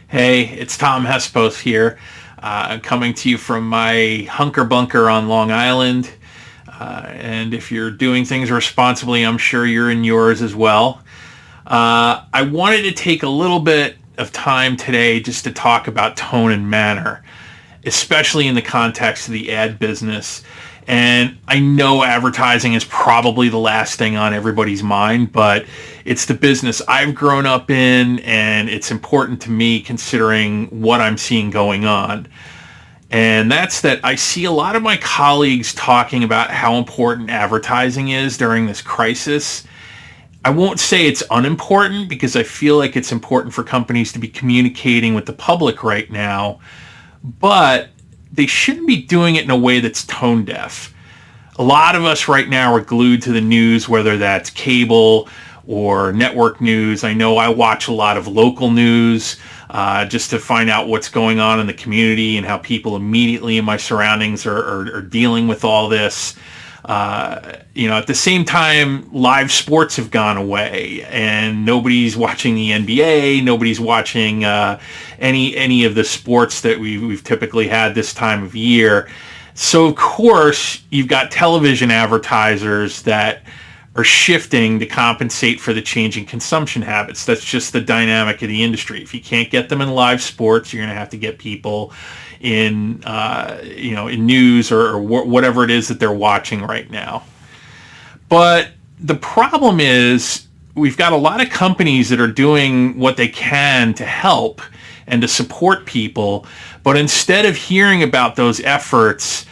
Hey, it's Tom Hespos here. I'm coming to you from my hunker bunker on Long Island. And if you're doing things responsibly, I'm sure you're in yours as well. I wanted to take a little bit of time today just to talk about tone and manner, especially in the context of the ad business. And I know advertising is probably the last thing on everybody's mind, but it's the business I've grown up in, and it's important to me considering what I'm seeing going on. And that's that I see a lot of my colleagues talking about how important advertising is during this crisis. I won't say it's unimportant because I feel like it's important for companies to be communicating with the public right now, but they shouldn't be doing it in a way that's tone deaf. A lot of us right now are glued to the news, whether that's cable or network news. I know I watch a lot of local news just to find out what's going on in the community and how people immediately in my surroundings are dealing with all this. At the same time, live sports have gone away, and nobody's watching the NBA. Nobody's watching any of the sports that we've typically had this time of year. So of course, you've got television advertisers that are shifting to compensate for the changing consumption habits. That's just the dynamic of the industry. If you can't get them in live sports, you're going to have to get people in in news or whatever it is that they're watching right now. But the problem is we've got a lot of companies that are doing what they can to help and to support people, but instead of hearing about those efforts,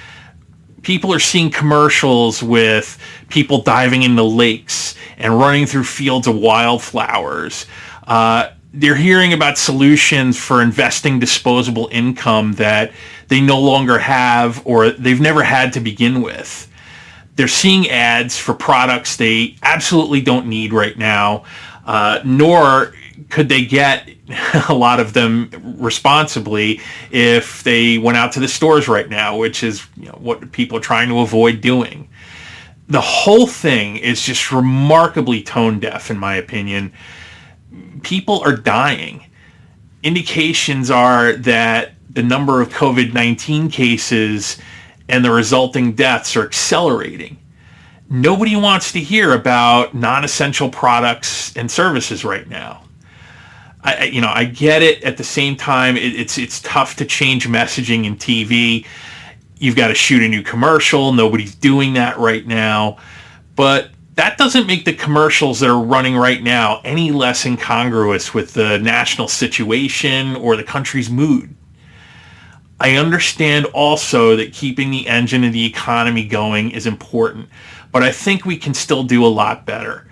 people are seeing commercials with people diving into lakes and running through fields of wildflowers. They're hearing about solutions for investing disposable income that they no longer have or they've never had to begin with. They're seeing ads for products they absolutely don't need right now, nor could they get a lot of them responsibly if they went out to the stores right now, which is what people are trying to avoid doing. The whole thing is just remarkably tone deaf, in my opinion. People are dying. Indications are that the number of COVID-19 cases and the resulting deaths are accelerating. Nobody wants to hear about non-essential products and services right now. I get it. At the same time, it's tough to change messaging in TV. You've got to shoot a new commercial. Nobody's doing that right now. But that doesn't make the commercials that are running right now any less incongruous with the national situation or the country's mood. I understand also that keeping the engine of the economy going is important, but I think we can still do a lot better.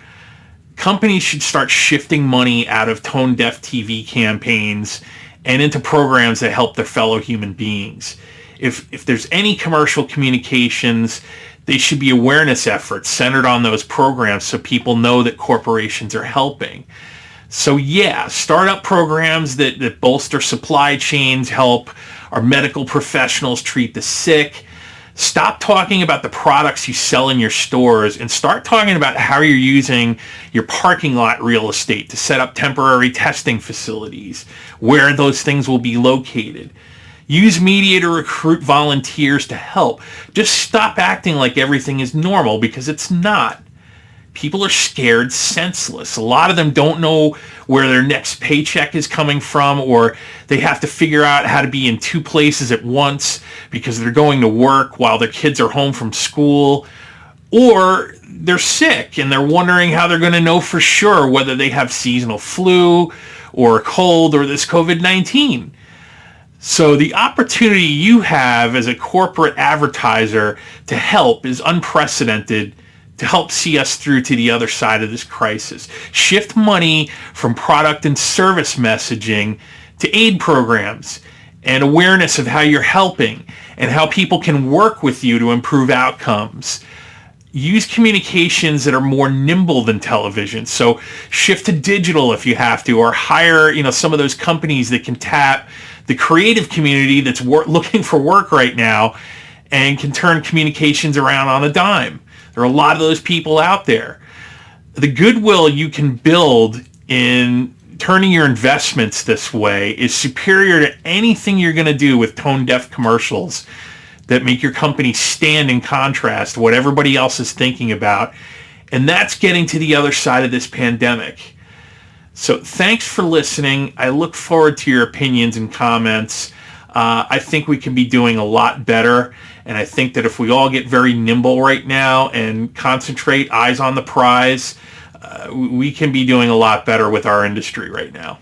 Companies should start shifting money out of tone-deaf TV campaigns and into programs that help their fellow human beings. If there's any commercial communications, they should be awareness efforts centered on those programs so people know that corporations are helping. So yeah, start up programs that bolster supply chains, help our medical professionals treat the sick. Stop talking about the products you sell in your stores and start talking about how you're using your parking lot real estate to set up temporary testing facilities, where those things will be located. Use media to recruit volunteers to help. Just stop acting like everything is normal, because it's not. People are scared senseless. A lot of them don't know where their next paycheck is coming from, or they have to figure out how to be in two places at once because they're going to work while their kids are home from school, or they're sick and they're wondering how they're going to know for sure whether they have seasonal flu or a cold or this COVID-19. So the opportunity you have as a corporate advertiser to help is unprecedented, to help see us through to the other side of this crisis. Shift money from product and service messaging to aid programs and awareness of how you're helping and how people can work with you to improve outcomes. Use communications that are more nimble than television. So shift to digital if you have to, or hire, some of those companies that can tap the creative community that's looking for work right now and can turn communications around on a dime. There are a lot of those people out there. The goodwill you can build in turning your investments this way is superior to anything you're going to do with tone-deaf commercials that make your company stand in contrast to what everybody else is thinking about. And that's getting to the other side of this pandemic. So thanks for listening. I look forward to your opinions and comments. I think we can be doing a lot better. And I think that if we all get very nimble right now and concentrate, eyes on the prize, we can be doing a lot better with our industry right now.